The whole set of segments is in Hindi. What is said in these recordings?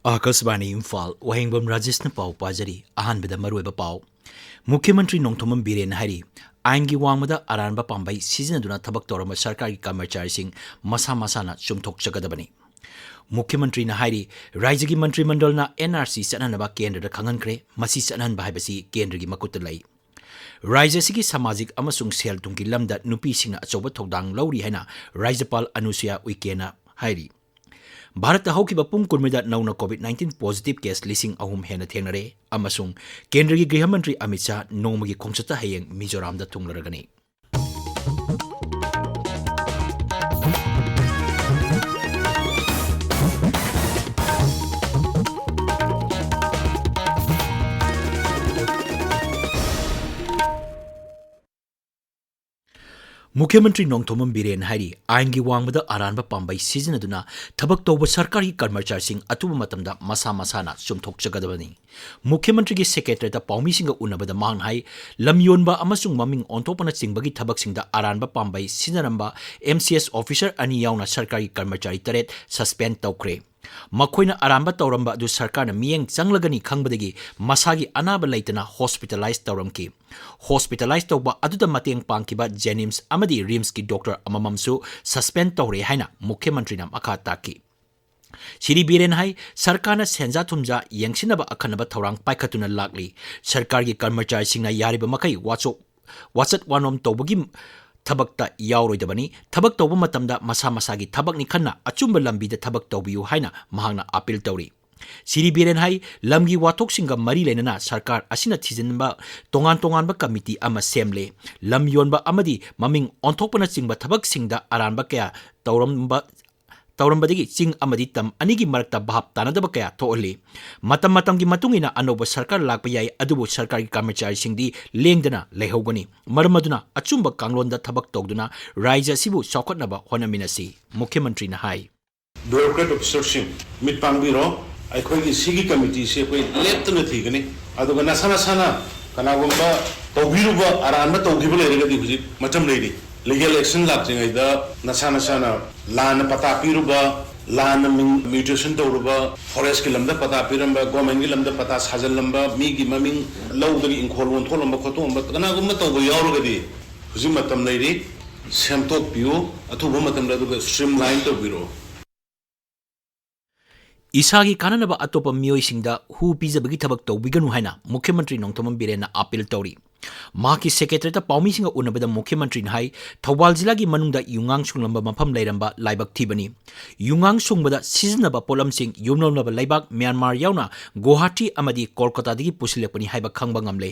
Akashvani Imphal Wahengbam Rajesh na pau pajari ahanbada maruiba pau मुख्यमंत्री नोंथोमम बीरेन हारी आईनगी वांगमदा अरानबा पांबाई सिजनदुना थबक तौरम सरकारी कर्मचारी मसा मसाना चुमथोकचगदबनी मुख्यमंत्री हारी राज्य की मंत्रिमंडल एनआरसी चननबा केंद्र खंगनख्रे मसी चननबा हाइबसी केंद्र की मकुत लै राज्य की सामाजिक अमसुंग सेल तुंगी लमदा नुपीसिंगना अचौबा थौदांग लौरी हैना राज्यपाल अनुसुया उइकेना हारी भारत हौकिबा पुंग कुनमिदा नौना कोविड-19 पॉजिटिव केस लिसिंग अहुम हेना थेंगनरे अमसुंग केंद्र की गृह मंत्री अमित शाह नोमगी खोंगचता हयेंग मिजोरामदा थुंगलरगनी मुख्यमंत्री नोंथोमम बीरेन हारी आईनगी वांगमदा अरानबा पांबाई सिजनदुना थबक तौबा सरकारी कर्मचारी अतुबा मतमदा मसा मसाना चुमथोकचगदबनी मुख्यमंत्री की सेक्रेटरीदा पाउमीसिंग उन्नबदा मांग हाई लमयोनबा अमसुंग ममिंग ओंथोपना चिंगबगी थबकसिंगदा अरानबा पांबाई सिजनरंबा एमसीएस ऑफिसर अनि यावना सरकारी कर्मचारी तरेत सस्पेंड तौख्रे मखोइना अरानबा तौरंबा अदु सरकारना मियेंग चंगलगनी खंगबदगी मसागी अनाबा लैतना हॉस्पिटलाइज तौरमकी हॉस्पिटलाइज तौबा अदुदा मतेंग पांकिबा जेनिम्स अमदी रिम्स की डॉक्टर अमममसु सस्पेंड तौरे हाइना मुख्यमंत्रीना मखा ताकी श्री बीरेन हाई सरकारना सेंजा थुमजा यंगसिनबा अखनबा थौरांग पाइखतुना लागली सरकार की कर्मचारी सिंगना यारिबा मखै वाचत वानोम तौबगी थबकता यावरोइदबनी थबक तौबा मतमदा मसा मसागी थबकनी खन्ना अचुंबा लंबीदा थबक तौबियु हाइना महांगना अपील तौरी श्री बीरेन हाई लमगी वाथोकसिंगा मरी लेनना सरकार असिना थिजनबा तोंगान तोंगानबा कमिटी अमा सेमले लम योनबा अमदी ममिंग ओंथोकपना चिंगबा थबकसिंगदा अरानबा कया तौरंबदगी चिंग अमदी तम अनिगी मरकता भाप तानदबा कया थोहली मतम मतम की मतुंगिना अनोबा सरकार लाकपा याई अदुबु सरकारी कर्मचारी सिंगदी लेंगदना लेहौगनी मरमदुना अचुंबा कांगलोंदा थबक तौदुना राज्य सिबु चौखटनबा होनमिनसी मुख्यमंत्री ना हाई ब्यूरोक्रेट ऑफिसरसिंग मिट पांगबिरो अखोगी सिगी कमिटी से कोई लेप्तन थीगनी अदुगा नसाना साना कनागुंबा तौबिरुबा अरानबा तौगिबा लेरगदी हुजि मतम लेरी लीगल एक्शन लाक्रिङैदा नसाना साना लान पता पिरुबा लान म्यूटेशन तौरुबा फॉरेस्ट की लमदा पता पिरंबा गवर्नमेंट की लमदा पता साजलंबा मी की ममिंग लौदगी इंखोल वोंथोलंबा खोतोंबा कनागुंबा तौबा यावरगदी हुजि मतम लेरी सेमटोक पियो अथुबा मतम लदुगा स्ट्रीमलाइन तौबिरो इसागी काननबा अतोपा मियोइसिंगदा हु पिजबगी थबक तौबिगनु हाइना मुख्यमंत्री नोंथोमम बीरेना अपील तौरी माकी सेक्रेटरीता पाउमीसिंग उन्नबदा मुख्यमंत्री हाई थौबाल जिला की मनुंगदा युंगांग सुंगलंबा मफम लैरंबा लाइबक थीबनी युंगांग सुंगबदा सिजनबा पोलमसिंग युमनोलबा लाइबाक म्यांमार यावना गुवाहाटी अमदी कोलकातादगी पुसिलेपनी हाइबा खंगबा ngamle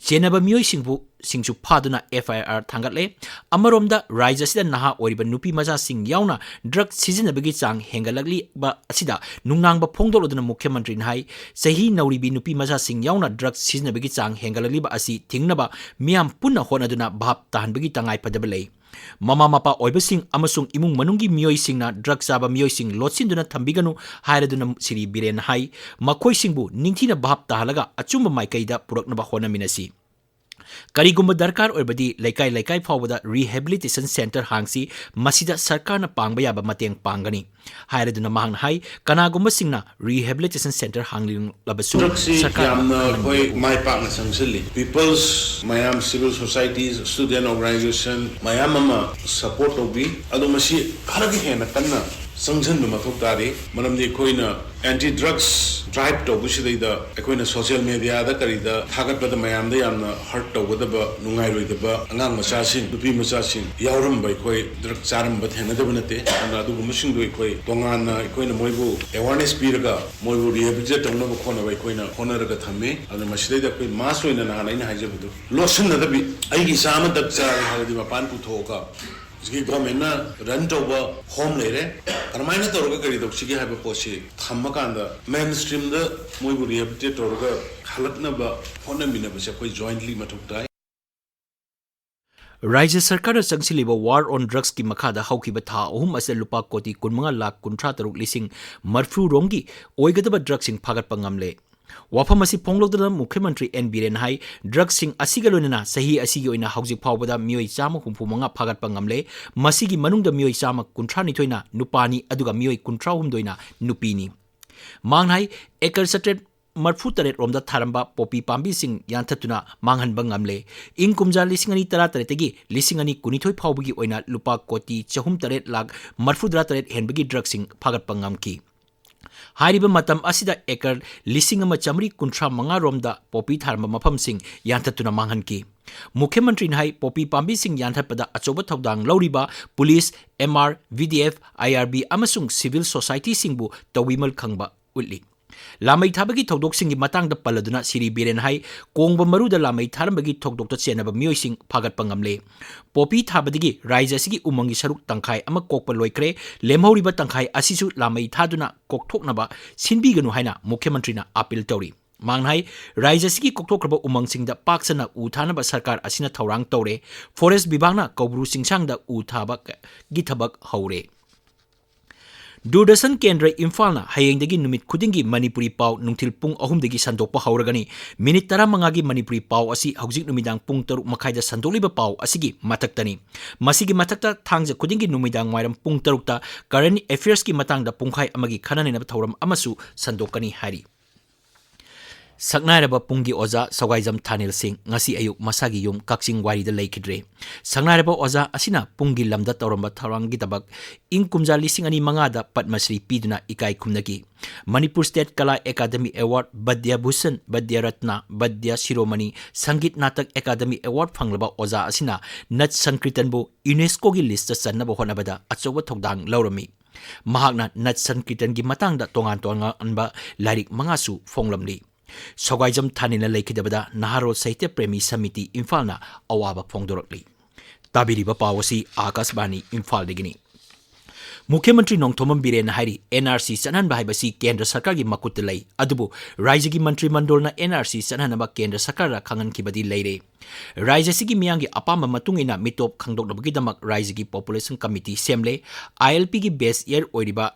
चेनबा मियोइसिंगबु सिंगसु फादुना एफआईआर थांगतले अमरोमदा राज्य सिदा नहा ओरिबा नुपी मजा सिंग यावना ड्रग सिजनबगी चांग हेंगलगली बा असिदा नुंगांगबा फोंगदोलदुना मुख्यमंत्री हाई सही नौरीबी नुपी मजा सिंग यावना ड्रग सिजनबगी चांग हेंगलगली बा असि थिंगनबा मियाम पुन्ना होनदुना भाप ताहनबगी तंगाई फदबा लै ममा मपा ओइबसिंग अमसुंग इमुंग मनुंगी मियोइसिंगना ड्रग चाबा मियोइसिंग लोटसिंदुना थंबिगनु हायरदुना श्री बीरेन हाई मखोइसिंगबु निंगथिना भाप ताहलगा अचुंबा माइकैदा पुरकनबा होनमिनसी करीगुंबा दरकार ओइबदी लेकाई लेकाई फावदा रिहेबिलिटेशन सेंटर हांगसी मसिदा सरकारना पांगबा याबा मतेंग पांगनी हायरदुना मांग हाई कनागुंबा सिंगना रिहेबिलिटेशन सेंटर हांगलिंग लबसु सरकार यामना होय माय पांगना संगसली पीपल्स मयाम सिविल सोसाइटीज स्टूडेंट ऑर्गेनाइजेशन मयाम अमा सपोर्ट ओबी अदु मसी खरग हेना कन्ना संगजन मथोक तारे मनमदि कोइना एंटी ड्रग्स ड्राइव तौबुसिदैदा अखोइना सोशल मीडिया दा करिदा थागतबदा मयामदा यामना हर्ट तौबदबा नुंगाइरोइदबा अंगांग मचासिन दुपी मचासिन यावरमबा कोइ ड्रग चारमबा थेनदबा नते अना अदुगु मसिंदो कोइ तोंगाना कोइना मोइबु अवेयरनेस पिरगा मोइबु रिहेबिलिटेट तौनबा खोनबा कोइना खोनरगा थम्मे अना मसिदैदा कोइ मास ओइना नाहानाइना हाइजबदु लोसनदबि आइगी सामा दक चार हाइदि मपान पुथोका इसकी गवर्नमेंट रन तौबा होम लेरे करमाइना तौरगा करी दौसिगे हाइबा पोसे थम्मकांदा मेन स्ट्रीम द मोइबु रिहेबिलिटेट तौरगा खालतनबा होनमिनबसे कोइ जॉइंटली मथुकताय राज्य सरकार चंगसिलिबा वार ऑन ड्रग्स की मखादा हौकिबा था अहुम असे लुपा कोटी 15,53,000 मरफ्रू रोंगी ओइगदबा ड्रग्सिंग फागतपा ngamle वाफम असी फोंगलोदना मुख्यमंत्री एन बीरेन हाई ड्रग्सिंग असिगा लोइना सही असिगी ओइना हौजिक फावबदा मियोइ चाम हुंफुमंगा फागतपा ngamle मसिगी मनुंगदा मियोइ चाम 53 नुपानी अदुगा मियोइ 53 नुपीनी Manghai ekar satret marfu taret romda tharamba popi pambi sing yanthatuna manghanba ngamle ing kumja lisingani tara taretagi lisingani kunithoi phawbagi oina lupa koti chahum taret lag marfu dra taret henbagi drug sing phagatpa ngamki Hariba matam asida ekar lising ama chamri kuntra manga romda popi tharma mafam sing yanthatuna manghanki Mukhyamantri nai popi pambi sing yanthatpada achoba thodang lauriba police MR VDF IRB amasung civil society singbu tawimal khangba utli Lamai thabagi thodok singi matangda paladuna siri biren hai kongba maruda lamai tharambagi thodok ta chenaba mioi sing phagat pangamle popi thabadigi raija sigi umangi saruk tangkhai ama kokpa loikre lemhoriba tangkhai asisu lamai thaduna kokthoknaba sinbiganu haina mukhyamantri na appeal tori mangnai raija sigi kokthokraba umang singda paksana u thanaba sarkar asina thorang tore forest bibangna kobru singsangda u thaba gi thabak haure Durdasan Kendra Imphal na hayengdagi numit khudingi Manipuri Pau nungthil pung ahumdagi sandokpa hauragani minute tara mangagi Manipuri Pau asi haujik numidang pung taruk makhaida sandoliba pau asigi mataktani masigi matakta thangja khudingi numidang wairam pung tarukta current affairs ki matangda pungkhai amagi khananina thauram amasu sandokani hari Saknairaba pungi oza Sawaijam Thanil Singh ngasi ayuk masagi yum kaksing wari da laikidre Saknairaba oza asina pungi lamda tauramba tharangi tabak ing kumja lising ani mangada Padmasri piduna ikai kumnagi Manipur State Kala Academy Award Badya Bhushan Badya Ratna Badya Shiromani Sangit Natak Academy Award phanglaba oza asina Nat Sankritan bu UNESCO gi list sanaba honabada achoba thogdang laurami mahakna Nat Sankritan gi matangda tongan anba larik mangasu phonglamli Sawaijam Thanina Laikidabada Naharo Sahitya Premi Samiti Imphal na awaba phongdorokli Tabiriba pawasi Akasbani Imphal digini Mukhyamantri Nongthomam Biren Hairi NRC Sanhan Bahibasi Kendra Sarkar gi makut lai adubu Raija gi Mantri Mandol na NRC Sanhanaba Kendra Sarkar ra khangan kibadi leire Raija sigi miyangi apamba matungina mitop khangdoknabagi damak Raija gi Population Committee semle ILP gi base year oiriba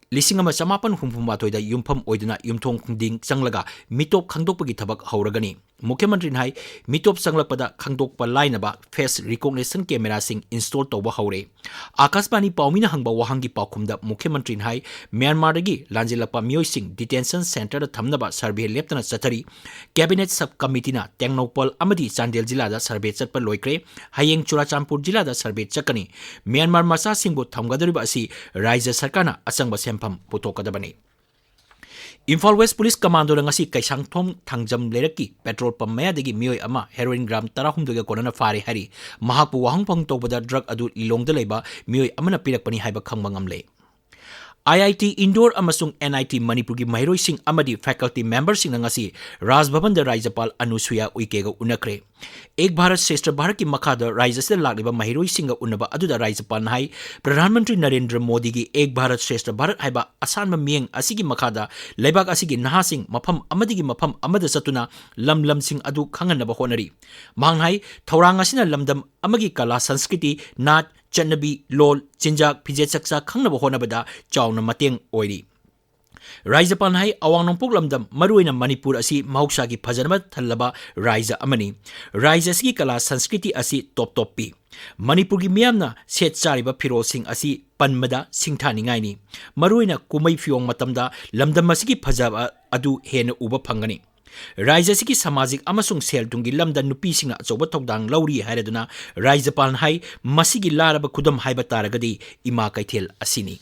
Lising ama samapan humphumatoida yumpham oiduna yumthong khungding changlaga mitop khangdokpagi thabak hauragani Mukhyamantri nai mitop changlakpada khangdokpa lainaba face recognition camera sing install tawba haure Akasbani paumina hangba wahangi paukhumda Mukhyamantri nai Myanmar dagi lanjilapa mioi sing detention center da thamnaba survey leptana chathari cabinet sub committee na Tengnopal amadi Chandel jila da survey chatpa loikre hayeng Churachampur jila da survey chakani Myanmar masa singbo thamgadariba asi Raija sarkarna asangba sempham putokadabani Imphal West Police Commando na ngasi kaisang thom thangjam leraki petrol pump mayadagi mioi ama heroin gram 13 konana fare hari mahakpu wahangpang tobada drug adu lilongda leiba mioi amana pirakpani haiba khangba ngamle IIT Indoor amasung NIT Manipur gi mahiroi sing amadi faculty members sing ngasi Raj Bhavan da Raijapal Anusuya Uikega unakre Ek Bharat Shrestra Bharat ki makhada Raija se lagliba mahiroi singa unaba aduda Raijapal nai Pradhan Mantri Narendra Modi gi Ek Bharat Shrestra Bharat haiba asanma mieng asigi makhada leibak asigi naha sing mafam amadi gi mafam amada satuna lam sing adu khanganaba honari manghai thorang asina lamdam amagi kala sanskriti nat Chanabi lol chinjak phije chaksa khangnaba honabada chawna mateng oiri Raijapal hai awang nongpok lamdam maruina Manipur asi mahuksa gi phajanaba thallaba Raija amani Raija sigi kala sanskriti asi top pi Manipur gi miyamna set chariba phirol sing asi panmada singthani ngai ni maruina kumai fiong matamda lamdam asigi phajaba adu hena uba phangani Raija sigi samajik amasung sel tungi lamda nupi singa achoba thogdang lauri hairaduna Raijapal hai masigi laraba kudam haiba taragadi ima kaithel asini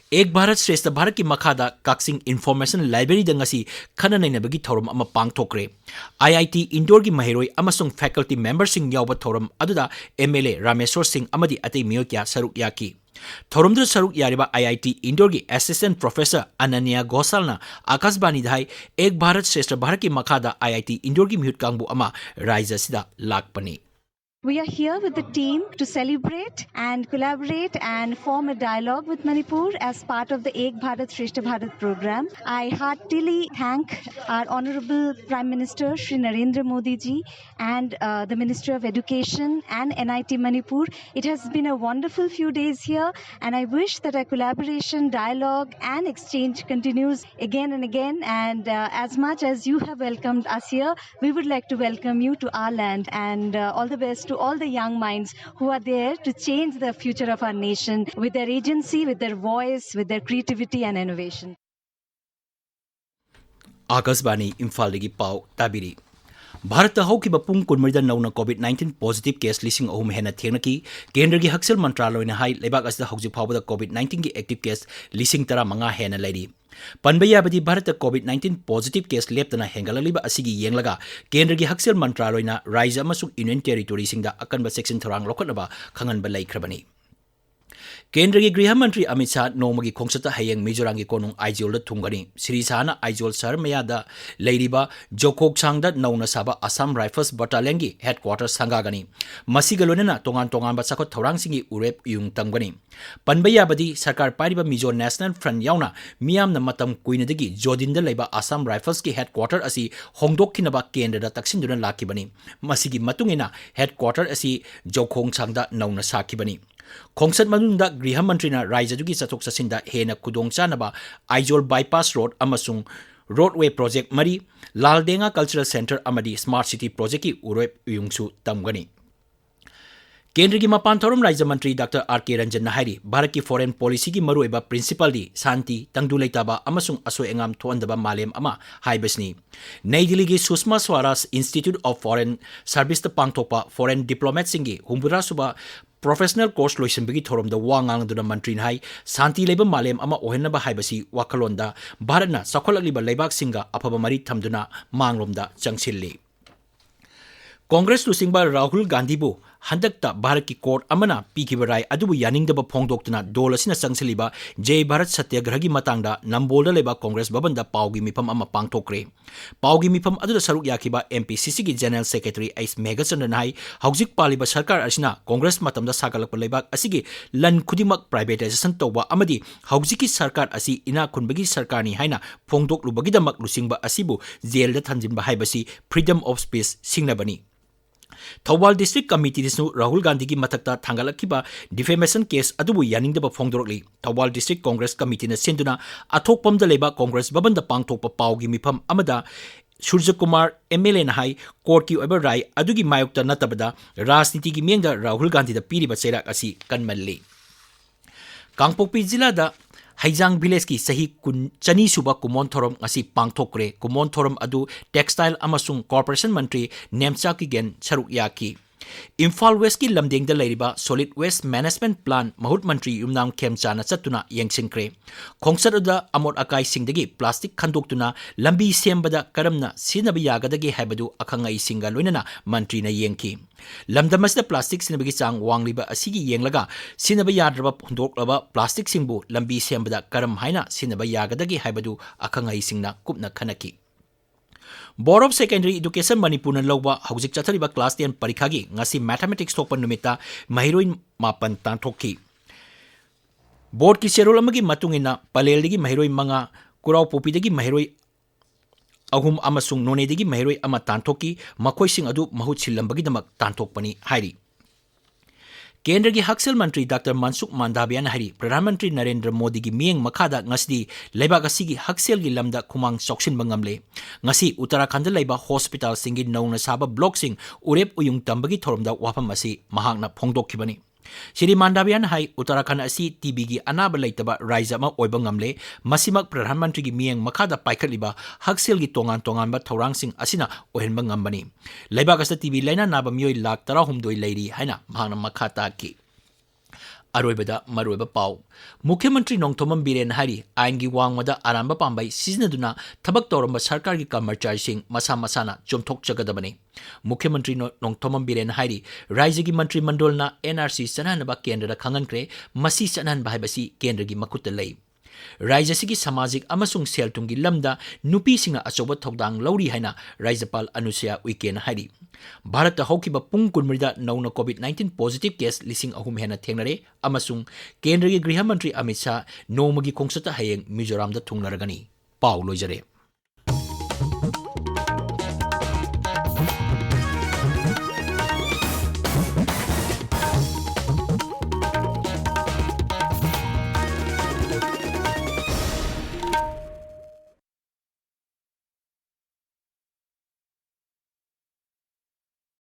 Ek Bharat Shrestra Bharat ki makhada Kaksing Information Library da ngasi khana nainabagi thorum ama pangthokre IIT Indoor gi mahiroi amasung faculty members sing yawba thorum aduda MLA Rameshwar Singh amadi atei miyokya saruk yaki Thorumdra saruk yariba IIT Indoor gi Assistant Professor Ananya Ghosalna Akasbani dai Ek Bharat Shrestra Bharat ki makhada IIT Indoor gi mihut kangbu ama Raija sida lakpani We are here with the team to celebrate and collaborate and form a dialogue with Manipur as part of the Ek Bharat Shrestha Bharat program. I heartily thank our Honorable Prime Minister Shri Narendra Modi ji and the Minister of Education and NIT Manipur. It has been a wonderful few days here and I wish that our collaboration, dialogue and exchange continues again and again, and as much as you have welcomed us here, we would like to welcome you to our land, and all the best to to all the young minds who are there to change the future of our nation with their agency, with their voice, with their creativity and innovation. Akasbani Imphal Pau Tabiri Bharat हौकिबा पुंग कुनमरिदा नौना कोविड-19 पॉजिटिव केस लिसिंग अहुम हेना थेंगनकी केंद्र की हक्सल मंत्रालयना हाई लेबाक असदा हौजिक फावदा कोविड-19 की एक्टिव केस लिसिंग 15 हेना लैरी पनबयाबदी भारत कोविड-19 पॉजिटिव केस लेपतना हेंगललिबा असिगी येंगलगा केंद्र की हक्सल मंत्रालयना राज्य अमसुंग यूनियन टेरिटोरी सिंगदा अकनबा सेक्शन थरांग लोखनबा खंगनबा लैख्रबनी केंद्र की गृह मंत्री अमित शाह नोमगी खोंसता हयेंग मिजोराम की कोनुंग आइजोल थुंगनी श्री शाहना आइजोल शहर मयादा लेरिबा जोकोकसांगदा नौना साबा असम राइफल्स बटालियन की हेडक्वार्टर संगागनी मसीगा लोनना तोंगान तोंगानबा चाखोट थौरांगसिंगी उरेप युंग तंगनी पनबयाबदी सरकार पारिबा मिजो नेशनल फ्रंट यावना मियामना मतम कुइनदगी जोदिनदा लेबा असम राइफल्स की हेडक्वार्टर असी होंगदोखिनबा केंद्रदा तक्सिनदुना लाखिबनी मसीगी मतुंगिना हेडक्वार्टर असी जोकोकसांगदा नौना साखिबनी खोंसत मनुंदा गृह मंत्रीना राज्यदुगी चथोक चसिंदा हेना खुदोंग चानबा आइजोल बाईपास रोड अमसुंग रोडवे प्रोजेक्ट मरी लालदेंगा कल्चरल सेंटर अमदी स्मार्ट सिटी प्रोजेक्ट की उरेप युंगसु तमगनी केंद्र की मपान थौरम राज्य मंत्री डॉक्टर आर.के. रंजन नाहरी भारत की फॉरेन पॉलिसी की मरुएबा प्रिंसिपल दी शांति तंगदु लेताबा अमसुंग असोय एंगाम थोंदबा मालेम अमा हाइबसनी नई दिल्ली की Sushma Swaraj institute of foreign service द पांगथोपा फॉरेन डिप्लोमेट सिंगी हुंबुरा सुबा प्रोफेशनल कोर्स लोइसनबगी थोरम द वांगांगदुना मंत्री हाई शांति लेबा मालेम अमा ओहेनबा हाइबसी वाखलोंदा भारतना सखोललिबा लेबाक सिंगा अफबा मरी थमदुना मांगलोमदा चंगसिल्ली कांग्रेस लुसिंगबा राहुल गांधीबू हंदकता भारत की कोर्ट अमना पीखिबा राय अदुबु यानिंगदबा फोंगदोक्तना दोल असिना चंगसिलिबा जय भारत सत्याग्रह की मतंगदा नंबोलदा लेबा कांग्रेस भवनदा पावगी मिफम अमा पांगथोक्रे पावगी मिफम अदुदा सरुक याखिबा एमपीसीसी की जनरल सेक्रेटरी एस मेघचंद्रन हाई हौजिक पालिबा सरकार असिना कांग्रेस मतमदा सागलकपा लेबाक असिगी लन खुदिमक प्राइवेटाइजेशन तौबा अमदी हौजिकी सरकार असी इना खुनबगी सरकारनी हाइना फोंगदोक्लुबगीदमक लुसिंगबा असिबु जेलदा थंजिनबा हाइबसी फ्रीडम ऑफ स्पीच सिंगनबनी थौबाल डिस्ट्रिक्ट कमिटी राहुल गांधी की मथक्ता थांगलखिबा डिफेमेशन केस अदुबु यानिंगदबा फोंगदोरकली थौबाल डिस्ट्रिक्ट कांग्रेस कमिटी सेंदुना अथोकपमदा लेबा कांग्रेस भवनदा पांगथोकपा पावगी मिफम अमदा सूर्य कुमार एमएलए हाई कोर्ट की ओइबा राय अदुगी मायोक्ता नतबदा राजनीति की मियंगदा राहुल गांधी दा पीरिबा चेराक असी कनमल्ली कांगपोकपी जिला दा हाइजांग विलेज की सही चनी सुबा कुमोन थोरम असी पांगथोक्रे कुमोन थोरम अदु टेक्सटाइल अमसुंग कॉर्पोरेशन मंत्री नेमचा की गेन सरुक याकी इम्फाल वेस्ट की लमदेंगदा लेरिबा सॉलिड वेस्ट मैनेजमेंट प्लान महूत मंत्री युमनाम खेमचाना चतुना यंगसिंक्रे खोंगसरुदा अमोट अकाई सिंगदगी प्लास्टिक खंदोक्तुना लंबी सेमबदा करमना सिनबा यागदगी हाइबदु अखंगाई सिंगा लोइनना मंत्री ना यंगकी लमदमसदा प्लास्टिक सिनबगी चांग वांगलिबा असिगी येंगलगा सिनबा याद्रबा हुंदोक्लबा प्लास्टिक सिंगबु लंबी सेमबदा करम हाइना सिनबा यागदगी हाइबदु अखंगाई सिंगना कुपना खनकी board of secondary education Manipur लौबा हौजिक चथरिबा क्लास 10 परीक्षा की ngasi मैथमेटिक्स थोपन नुमिता महिरोई मापन तांथोकी बोर्ड की शेरोल अमगी मतुंगिना पलेलदगी महिरोई मंगा कुराव पोपीदगी महिरोई अहुम अमसुंग नोनेदगी महिरोई अमा तांथोकी मखोइसिंग अदु महूत सिलंबगीदमक तांथोकपनी हाइरी केंद्र की हक्सल मंत्री डॉक्टर मनसुख मांडाविया हरी प्रधानमंत्री नरेंद्र मोदी की मियंग मखादा ngasi लेबाक असिगी हक्सेल की लमदा खुमांग चौक्सिन बंगमले ngasi उत्तराखंड लेबा हॉस्पिटल सिंगी नौना साबा ब्लॉक सिंग उरेप उयुंग तंबगी थोरमदा वाफम असी महांगना फोंगदोखिबनी श्री मांडाविया हाई उत्तराखंड असी टीबी की अनाब लेतबा राज्य अमा ओइबा ngamle मसिमक प्रधानमंत्री की मियंग मखादा पाइखलिबा हक्सेल की तोंगान तोंगानबा थौरांगसिंग असिना ओहेनबा ngambani लेबाक अस टीबी लेना नाबा मियोय लाख 13 लेरी हाइना महांगना मखाता की अरोइबदा मरोइबा पाव मुख्यमंत्री नोंगथोमम बीरेन हारी आइन की वांगमदा आरांबा पांबाई सिजनदुना थबक तौरंबा सरकार की कर्मचारी मसा मसाना चुमथोकचगदबने मुख्यमंत्री नोंगथोमम बीरेन हारी राज्य की मंत्रिमंडलना एनआरसी चनहनबा केंद्र खंगनक्रे मसी चनहनबा हाइबसी केंद्र की मखुत लई राज्य की सामाजिक अमसुंग सेलतुंगी लमदा नुपीसिंगना अचौबा थौदांग लौरी हाइना राज्यपाल अनुसुया उइकेन हाइरी भारत हौकिबा पुंग कुनमरिदा नौना कोविड-19 पॉजिटिव केस लिसिंग अहुम हेना थेंगनरे अमसुंग केंद्र की गृह मंत्री अमित शाह नोमगी खोंसता हयेंग मिजोराम दा थुंगनरगनी पाव लोइजरे।